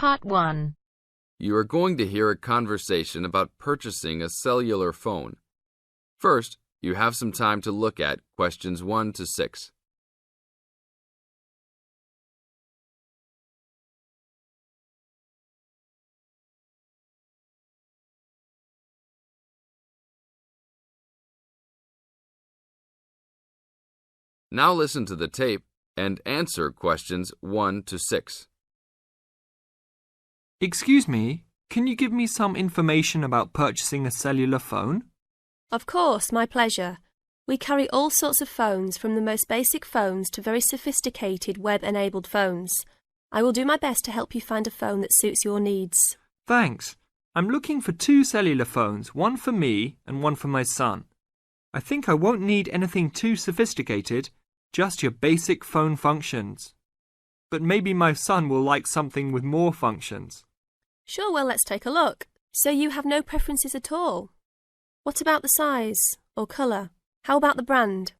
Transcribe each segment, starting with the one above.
Part 1. You are going to hear a conversation about purchasing a cellular phone. First, you have some time to look at questions 1 to 6. Now listen to the tape and answer questions 1 to 6. Excuse me, can you give me some information about purchasing a cellular phone? Of course, my pleasure. We carry all sorts of phones, from the most basic phones to very sophisticated web-enabled phones. I will do my best to help you find a phone that suits your needs. Thanks. I'm looking for 2 cellular phones, one for me and one for my son. I think I won't need anything too sophisticated, just your basic phone functions. But maybe my son will like something with more functions. Sure, well, let's take a look. So you have no preferences at all? What about the size or colour? How about the brand?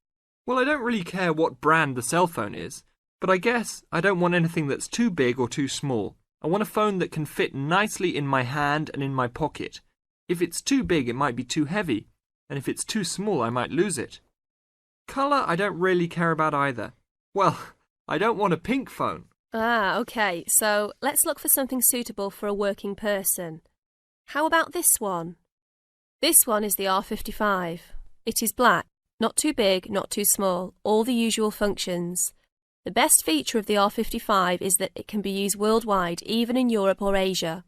Well, I don't really care what brand the cell phone is, but I guess I don't want anything that's too big or too small. I want a phone that can fit nicely in my hand and in my pocket. If it's too big, it might be too heavy, and if it's too small, I might lose it. Colour, I don't really care about either. Well, I don't want a pink phone. Ah, OK. So let's look for something suitable for a working person. How about this one? This one is the R55. It is black, not too big, not too small, all the usual functions. The best feature of the R55 is that it can be used worldwide, even in Europe or Asia.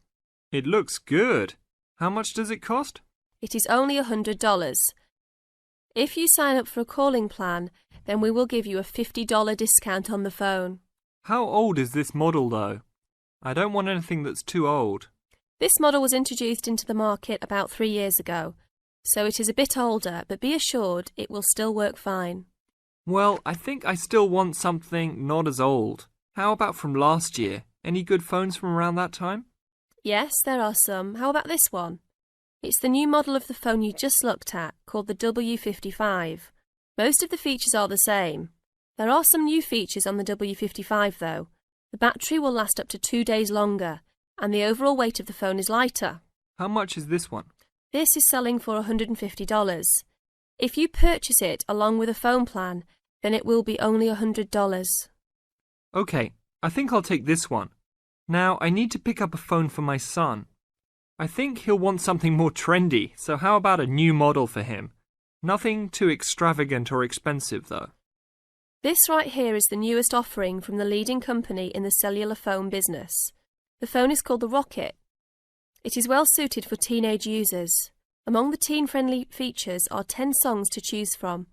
It looks good. How much does it cost? It is only $100. If you sign up for a calling plan, then we will give you a $50 discount on the phone. How old is this model, though? I don't want anything that's too old. This model was introduced into the market about 3 years ago, so it is a bit older, but be assured it will still work fine. Well, I think I still want something not as old. How about from last year? Any good phones from around that time? Yes, there are some. How about this one? It's the new model of the phone you just looked at, called the W55. Most of the features are the same. There are some new features on the W55 though. The battery will last up to 2 days longer, and the overall weight of the phone is lighter. How much is this one? This is selling for $150. If you purchase it along with a phone plan, then it will be only $100. Okay, I think I'll take this one. Now, I need to pick up a phone for my son. I think he'll want something more trendy, so how about a new model for him? Nothing too extravagant or expensive, though. This right here is the newest offering from the leading company in the cellular phone business. The phone is called the Rocket. It is well suited for teenage users. Among the teen-friendly features are 10 songs to choose from,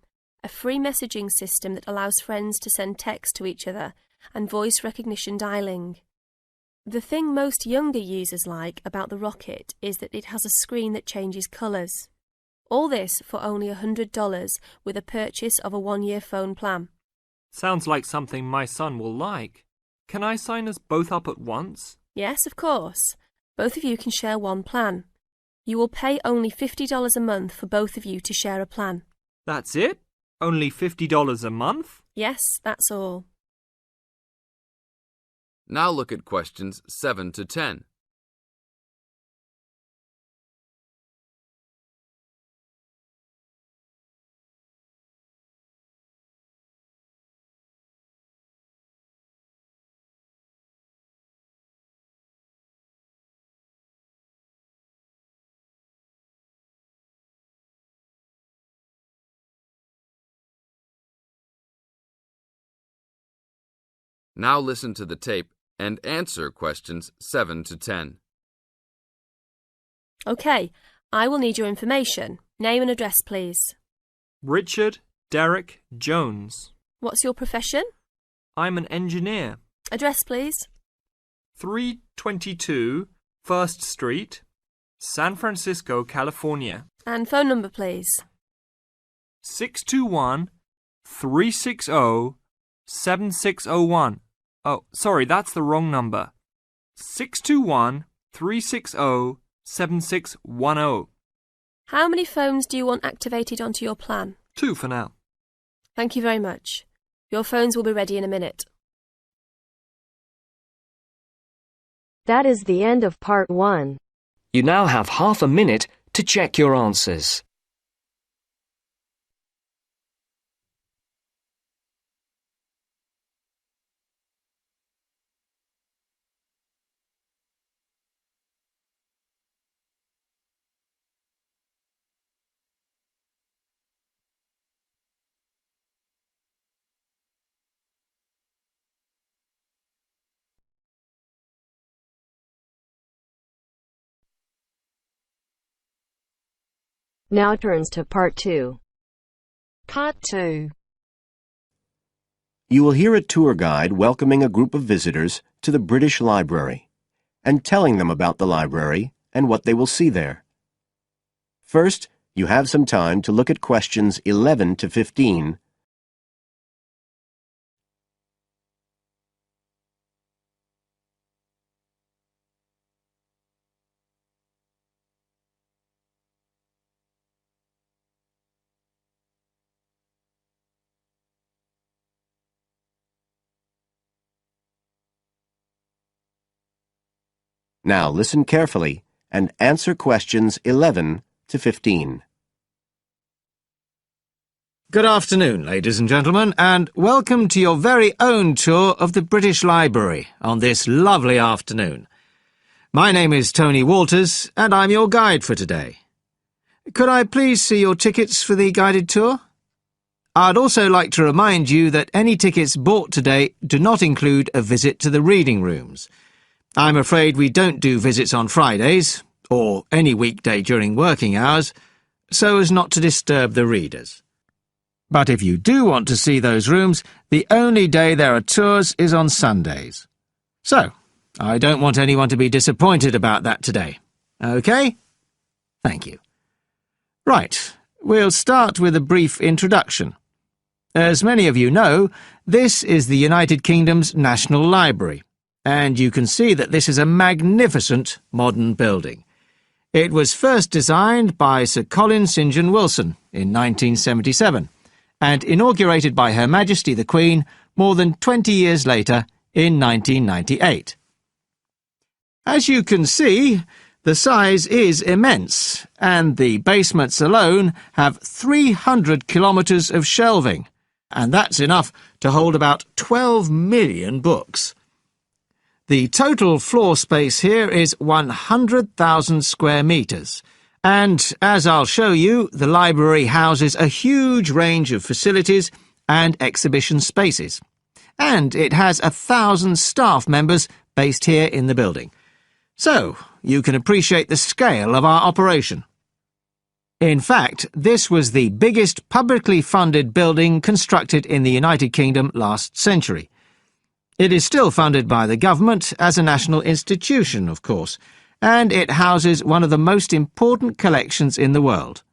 a free messaging system that allows friends to send text to each other, and voice recognition dialing. The thing most younger users like about the Rocket is that it has a screen that changes colours. All this for only $100 with a purchase of a 1-year phone plan. Sounds like something my son will like. Can I sign us both up at once? Yes, of course. Both of you can share one plan. You will pay only $50 a month for both of you to share a plan. That's it? Only $50 a month? Yes, that's all. Now look at questions 7 to 10. Now listen to the tape and answer questions 7 to 10. OK, I will need your information. Name and address, please. Richard Derek Jones. What's your profession? I'm an engineer. Address, please. 322 First Street, San Francisco, California. And phone number, please. 621-360-7601. Oh, sorry, that's the wrong number. 621-360-7610. How many phones do you want activated onto your plan? 2 for now. Thank you very much. Your phones will be ready in a minute. That is the end of part 1. You now have half a minute to check your answers. Now turns to part 2. Part 2. You will hear a tour guide welcoming a group of visitors to the British Library and telling them about the library and what they will see there. First, you have some time to look at questions 11 to 15. Now listen carefully and answer questions 11 to 15. Good afternoon, ladies and gentlemen, and welcome to your very own tour of the British Library on this lovely afternoon. My name is Tony Walters, and I'm your guide for today. Could I please see your tickets for the guided tour? I'd also like to remind you that any tickets bought today do not include a visit to the reading rooms. I'm afraid we don't do visits on Fridays, or any weekday during working hours, so as not to disturb the readers. But if you do want to see those rooms, the only day there are tours is on Sundays. So, I don't want anyone to be disappointed about that today. OK? Thank you. Right, we'll start with a brief introduction. As many of you know, this is the United Kingdom's National Library, and you can see that this is a magnificent modern building. It was first designed by Sir Colin St. John Wilson in 1977, and inaugurated by Her Majesty the Queen more than 20 years later in 1998. As you can see, the size is immense, and the basements alone have 300 kilometres of shelving, and that's enough to hold about 12 million books. The total floor space here is 100,000 square metres, and, as I'll show you, the library houses a huge range of facilities and exhibition spaces. And it has 1,000 staff members based here in the building. So, you can appreciate the scale of our operation. In fact, this was the biggest publicly funded building constructed in the United Kingdom last century. It is still funded by the government as a national institution, of course, and it houses one of the most important collections in the world.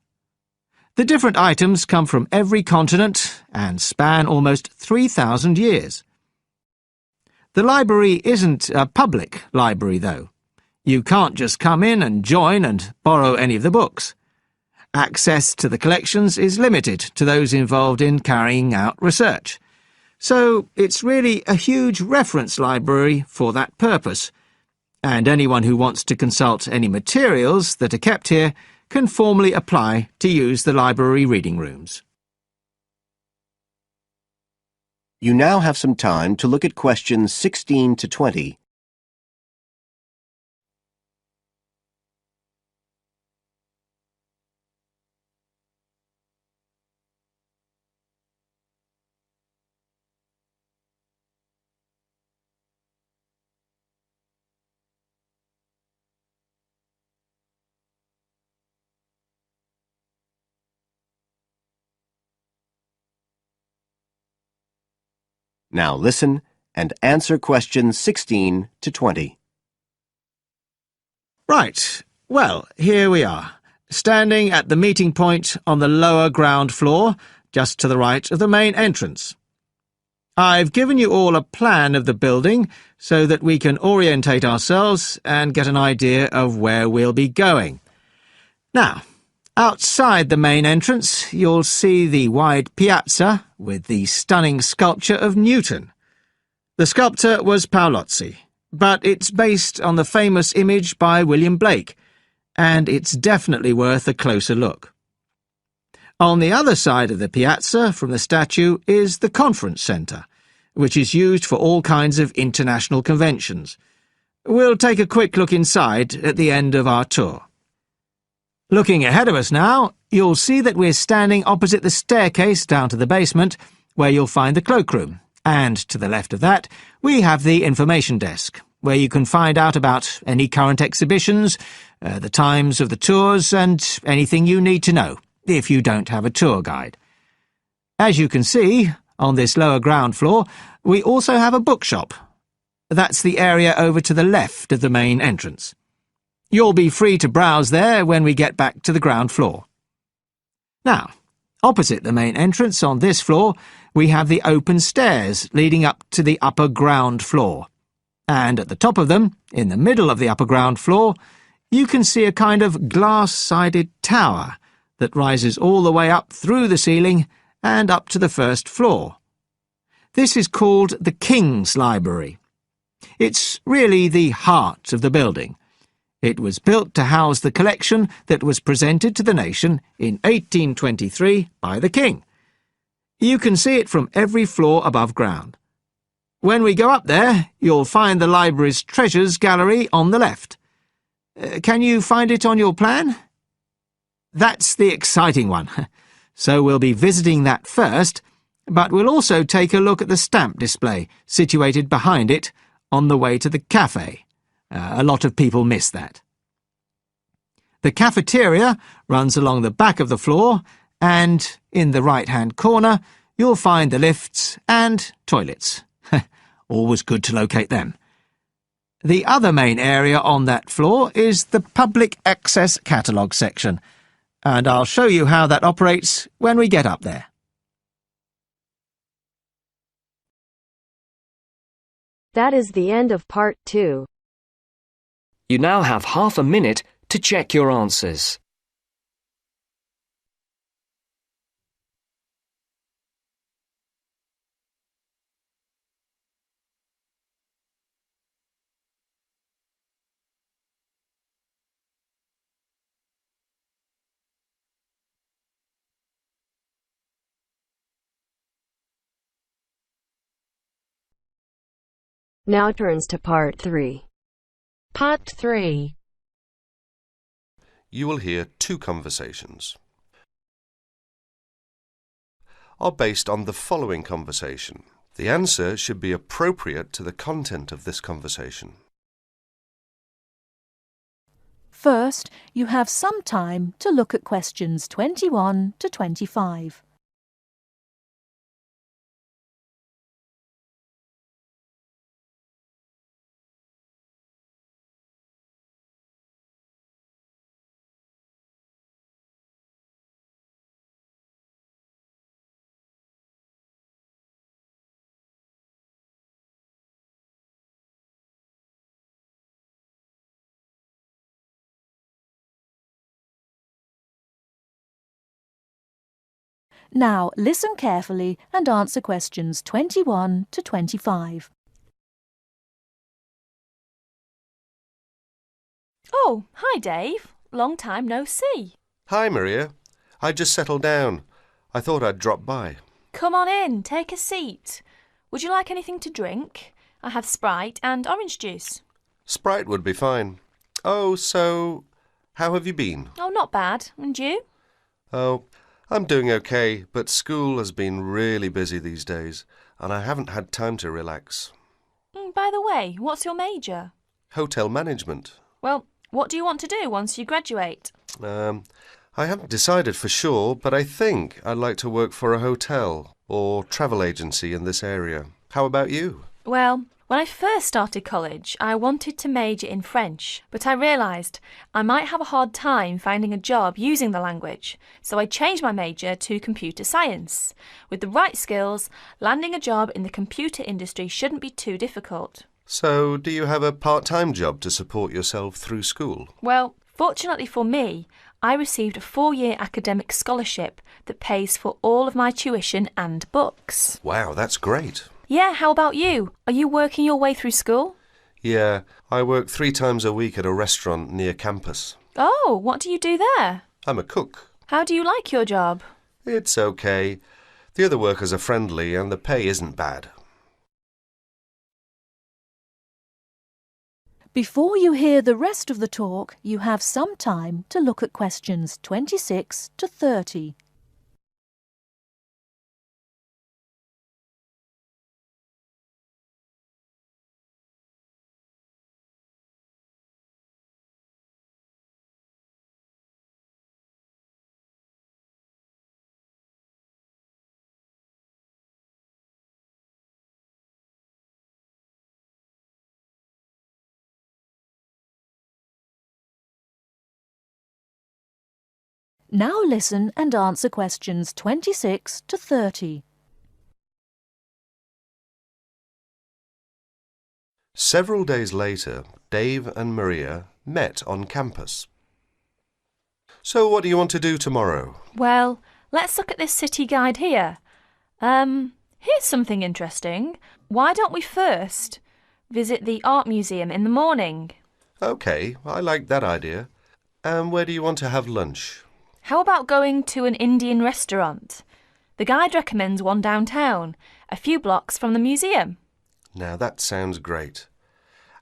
The different items come from every continent and span almost 3,000 years. The library isn't a public library, though. You can't just come in and join and borrow any of the books. Access to the collections is limited to those involved in carrying out research. So it's really a huge reference library for that purpose, and anyone who wants to consult any materials that are kept here can formally apply to use the library reading rooms. You now have some time to look at questions 16 to 20. Now listen and answer questions 16 to 20. Right, well, here we are, standing at the meeting point on the lower ground floor, just to the right of the main entrance. I've given you all a plan of the building so that we can orientate ourselves and get an idea of where we'll be going. Now, outside the main entrance, you'll see the wide piazza with the stunning sculpture of Newton. The sculptor was Paolozzi, but it's based on the famous image by William Blake, and it's definitely worth a closer look. On the other side of the piazza from the statue is the conference centre, which is used for all kinds of international conventions. We'll take a quick look inside at the end of our tour. Looking ahead of us now, you'll see that we're standing opposite the staircase down to the basement, where you'll find the cloakroom, and to the left of that, we have the information desk, where you can find out about any current exhibitions, the times of the tours, and anything you need to know, if you don't have a tour guide. As you can see, on this lower ground floor, we also have a bookshop. That's the area over to the left of the main entrance. You'll be free to browse there when we get back to the ground floor. Now, opposite the main entrance on this floor, we have the open stairs leading up to the upper ground floor. And at the top of them, in the middle of the upper ground floor, you can see a kind of glass-sided tower that rises all the way up through the ceiling and up to the first floor. This is called the King's Library. It's really the heart of the building. It was built to house the collection that was presented to the nation in 1823 by the King. You can see it from every floor above ground. When we go up there, you'll find the library's treasures gallery on the left. Can you find it on your plan? That's the exciting one. So we'll be visiting that first, but we'll also take a look at the stamp display situated behind it on the way to the cafe. A lot of people miss that. The cafeteria runs along the back of the floor, and in the right-hand corner you'll find the lifts and toilets. Always good to locate them. The other main area on that floor is the public access catalogue section, and I'll show you how that operates when we get up there. That is the end of part 2. You now have half a minute to check your answers. Now turns to part 3. Part 3. You will hear 2 conversations. Are based on the following conversation. The answer should be appropriate to the content of this conversation. First, you have some time to look at questions 21 to 25. Now, listen carefully and answer questions 21 to 25. Oh, hi Dave. Long time no see. Hi, Maria. I just settled down. I thought I'd drop by. Come on in, take a seat. Would you like anything to drink? I have Sprite and orange juice. Sprite would be fine. Oh, so, how have you been? Oh, not bad. And you? Oh, I'm doing okay, but school has been really busy these days, and I haven't had time to relax. By the way, what's your major? Hotel management. Well, what do you want to do once you graduate? I haven't decided for sure, but I think I'd like to work for a hotel or travel agency in this area. How about you? Well, when I first started college, I wanted to major in French, but I realised I might have a hard time finding a job using the language, so I changed my major to computer science. With the right skills, landing a job in the computer industry shouldn't be too difficult. So, do you have a part-time job to support yourself through school? Well, fortunately for me, I received a 4-year academic scholarship that pays for all of my tuition and books. Wow, that's great. Yeah, how about you? Are you working your way through school? Yeah, I work 3 times a week at a restaurant near campus. Oh, what do you do there? I'm a cook. How do you like your job? It's okay. The other workers are friendly and the pay isn't bad. Before you hear the rest of the talk, you have some time to look at questions 26 to 30. Now listen and answer questions 26 to 30. Several days later, Dave and Maria met on campus. So what do you want to do tomorrow? Well, let's look at this city guide here. Here's something interesting. Why don't we first visit the art museum in the morning? OK, I like that idea. And where do you want to have lunch? How about going to an Indian restaurant? The guide recommends one downtown, a few blocks from the museum. Now that sounds great.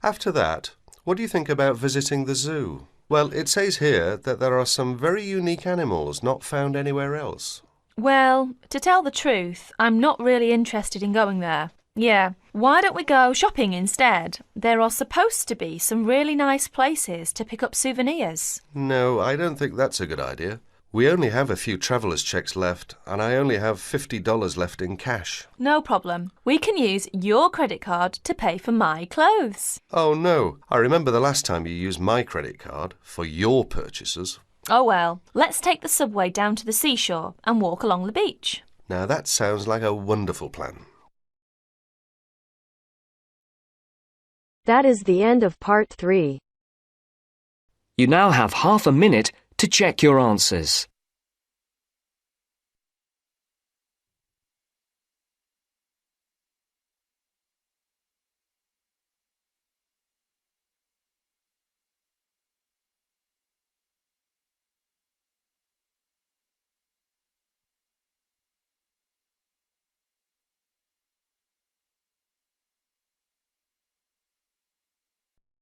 After that, what do you think about visiting the zoo? Well, it says here that there are some very unique animals not found anywhere else. Well, to tell the truth, I'm not really interested in going there. Yeah, why don't we go shopping instead? There are supposed to be some really nice places to pick up souvenirs. No, I don't think that's a good idea. We only have a few traveller's checks left, and I only have $50 left in cash. No problem. We can use your credit card to pay for my clothes. Oh no, I remember the last time you used my credit card for your purchases. Oh well, let's take the subway down to the seashore and walk along the beach. Now that sounds like a wonderful plan. That is the end of part 3. You now have half a minute to check your answers.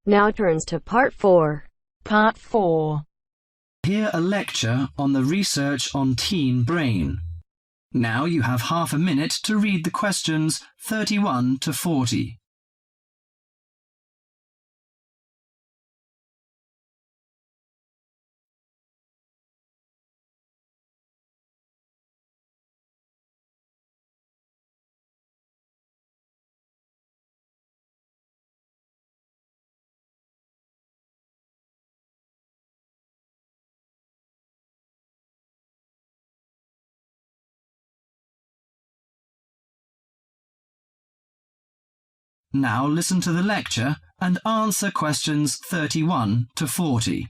Now turns to part 4. Part 4. Hear a lecture on the research on teen brain. Now you have half a minute to read the questions 31 to 40. Now listen to the lecture and answer questions 31 to 40.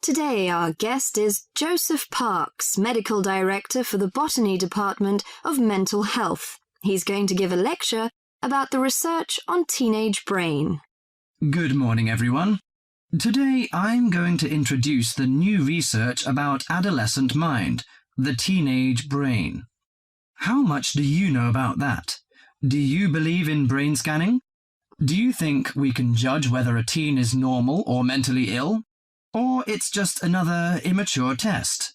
Today our guest is Joseph Parks, Medical Director for the Botany Department of Mental Health. He's going to give a lecture about the research on teenage brain. Good morning, everyone. Today I'm going to introduce the new research about adolescent mind, the teenage brain. How much do you know about that? Do you believe in brain scanning? Do you think we can judge whether a teen is normal or mentally ill? Or it's just another immature test?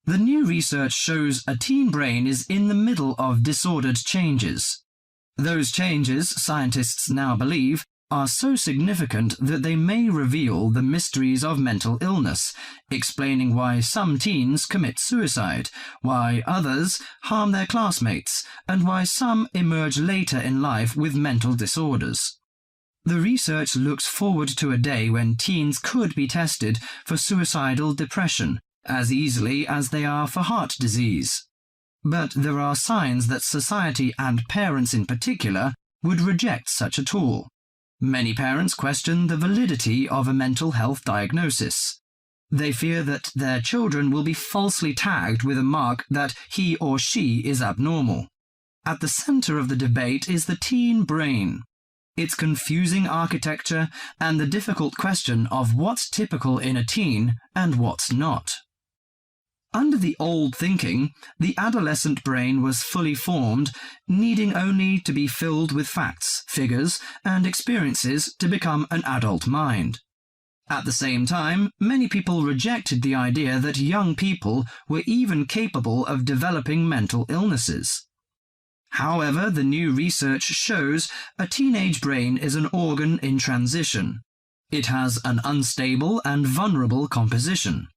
The new research shows a teen brain is in the middle of disordered changes. Those changes, scientists now believe, are so significant that they may reveal the mysteries of mental illness, explaining why some teens commit suicide, why others harm their classmates, and why some emerge later in life with mental disorders. The research looks forward to a day when teens could be tested for suicidal depression as easily as they are for heart disease. But there are signs that society, and parents in particular, would reject such a tool. Many parents question the validity of a mental health diagnosis. They fear that their children will be falsely tagged with a mark that he or she is abnormal. At the center of the debate is the teen brain. its confusing architecture, and the difficult question of what's typical in a teen and what's not. Under the old thinking, the adolescent brain was fully formed, needing only to be filled with facts, figures, and experiences to become an adult mind. At the same time, many people rejected the idea that young people were even capable of developing mental illnesses. However, the new research shows a teenage brain is an organ in transition. It has an unstable and vulnerable composition.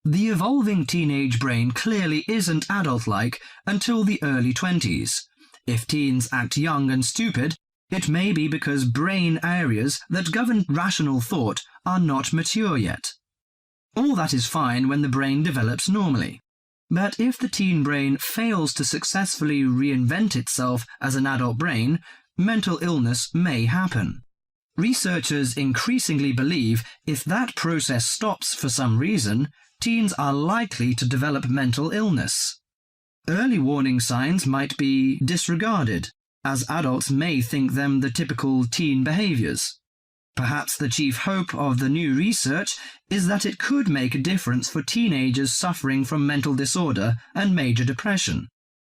The evolving teenage brain clearly isn't adult-like until the early 20s. If teens act young and stupid, it may be because brain areas that govern rational thought are not mature yet. All that is fine when the brain develops normally. But if the teen brain fails to successfully reinvent itself as an adult brain, mental illness may happen. Researchers increasingly believe if that process stops for some reason, teens are likely to develop mental illness. Early warning signs might be disregarded, as adults may think them the typical teen behaviors. Perhaps the chief hope of the new research is that it could make a difference for teenagers suffering from mental disorder and major depression.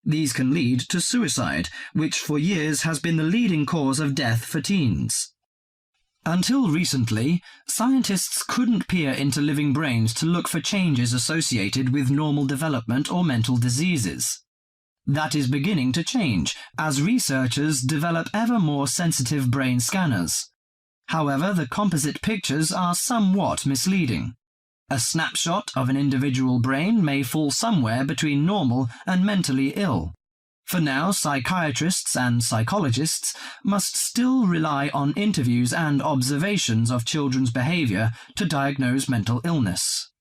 These can lead to suicide, which for years has been the leading cause of death for teens. Until recently, scientists couldn't peer into living brains to look for changes associated with normal development or mental diseases. That is beginning to change as researchers develop ever more sensitive brain scanners. However, the composite pictures are somewhat misleading. A snapshot of an individual brain may fall somewhere between normal and mentally ill. For now, psychiatrists and psychologists must still rely on interviews and observations of children's behavior to diagnose mental illness.